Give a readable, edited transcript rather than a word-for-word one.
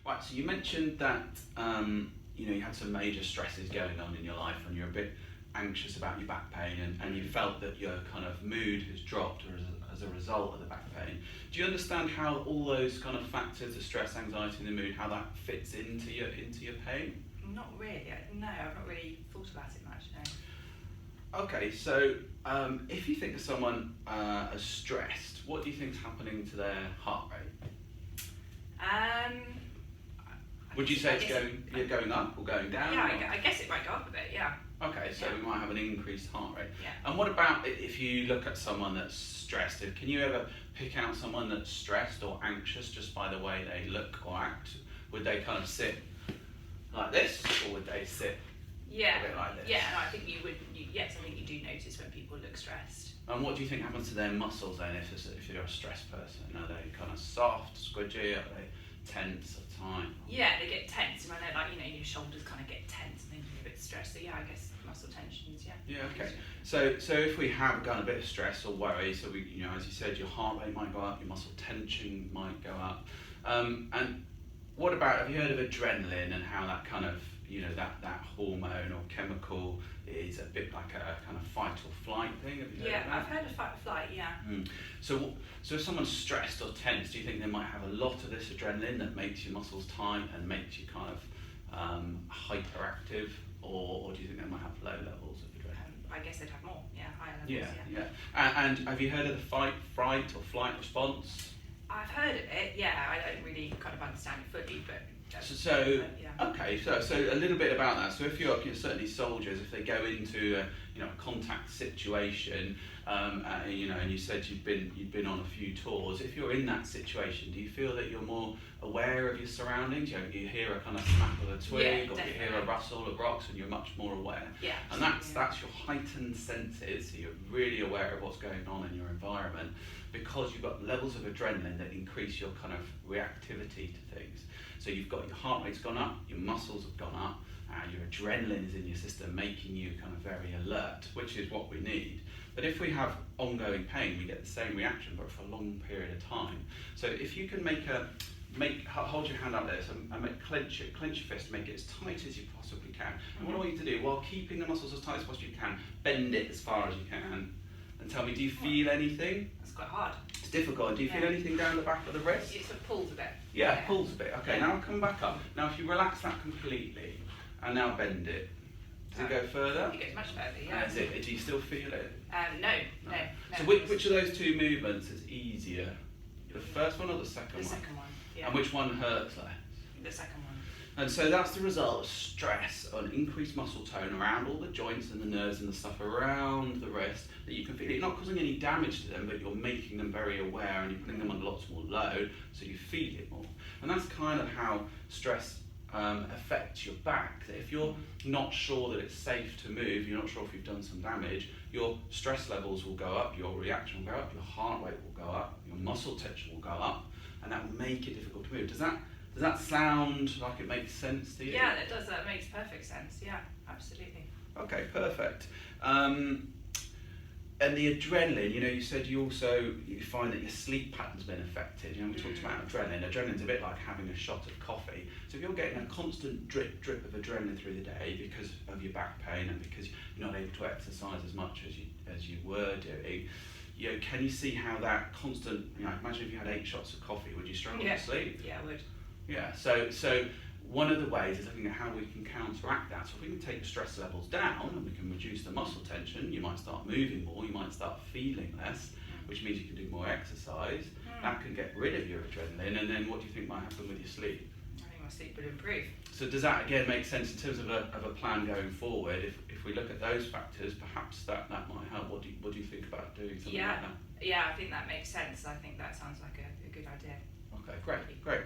Right, so you mentioned that you had some major stresses going on in your life and you're a bit anxious about your back pain and you felt that your kind of mood has dropped as a result of the back pain. Do you understand how all those kind of factors, the stress, anxiety and the mood, how that fits into your pain? Not really. No, I've not really thought about it much. No. Okay, so if you think of someone as stressed, what do you think is happening to their heart rate? Would you say it's going up or going down? Yeah, I guess it might go up a bit. Yeah. Okay, so we might have an increased heart rate. Yeah. And what about if you look at someone that's stressed? Can you ever pick out someone that's stressed or anxious just by the way they look or act? Would they kind of sit like this, or would they sit a bit like this? Yeah, and I think you would. Yes, I think you do notice when people look stressed. And what do you think happens to their muscles then if you're a stressed person? Are they kind of soft, squidgy? Are they tense at the time? Yeah, they get tense, and when they're like, your shoulders kind of get tense and then you're a bit stressed. So yeah, I guess muscle tensions. Yeah. Yeah. Okay. So if we have got a bit of stress or worry, so we, as you said, your heart rate might go up, your muscle tension might go up, and what about, have you heard of adrenaline and how that kind of, that hormone or chemical is a bit like a kind of fight or flight thing? Have you heard of that? I've heard of fight or flight. Yeah. So if someone's stressed or tense, do you think they might have a lot of this adrenaline that makes your muscles tight and makes you kind of hyperactive, or do you think they might have low levels of adrenaline? I guess they'd have more. Yeah, higher levels. Yeah. And have you heard of the fight, fright, or flight response? I've heard of it. Yeah, I don't really kind of understand it fully, but. Okay, so a little bit about that. So if you're certainly soldiers, if they go into a contact situation, and you said you've been on a few tours. If you're in that situation, do you feel that you're more aware of your surroundings? You hear a kind of snap of a twig, or you hear a rustle of rocks, and you're much more aware. Yeah. And that's your heightened senses. So you're really aware of what's going on in your environment because you've got levels of adrenaline that increase your kind of reactivity to things. So you've got your heart rate's gone up, your muscles have gone up, your adrenaline is in your system, making you kind of very alert, which is what we need. But if we have ongoing pain, we get the same reaction, but for a long period of time. So if you can hold your hand up there, and clench your fist, make it as tight as you possibly can. And what I want you to do, while keeping the muscles as tight as possible you can, bend it as far as you can. And tell me, do you feel anything? That's quite hard. It's difficult. Do you feel anything down the back of the wrist? It sort of pulls a bit. Yeah, it pulls a bit. Okay, now come back up. Now if you relax that completely, and now bend it, does it go further? It goes much further, yeah. Do you still feel it? No. So which of those two movements is easier? The first one or the second one? The second one, yeah. And which one hurts less? The second one. And so that's the result of stress on increased muscle tone around all the joints and the nerves and the stuff around the wrist that you can feel. You're not causing any damage to them, but you're making them very aware and you're putting them under lots more load, so you feel it more. And that's kind of how stress affects your back. That if you're not sure that it's safe to move, you're not sure if you've done some damage, your stress levels will go up, your reaction will go up, your heart rate will go up, your muscle tension will go up, and that will make it difficult to move. Does that sound like it makes sense to you? Yeah, it does. That makes perfect sense. Yeah, absolutely. Okay, perfect. And the adrenaline, you said you find that your sleep pattern's been affected. We talked about adrenaline. Adrenaline's a bit like having a shot of coffee. So if you're getting a constant drip of adrenaline through the day because of your back pain and because you're not able to exercise as much as you were doing, can you see how that constant, imagine if you had 8 shots of coffee, would you struggle to sleep? Yeah, I would. Yeah, so one of the ways is looking at how we can counteract that. So if we can take the stress levels down and we can reduce the muscle tension, you might start moving more, you might start feeling less, which means you can do more exercise. That can get rid of your adrenaline, and then what do you think might happen with your sleep? I think my sleep would improve. So does that again make sense in terms of a plan going forward? If we look at those factors, perhaps that might help. What do you think about doing something like that? Yeah, I think that makes sense. I think that sounds like a good idea. Okay, great.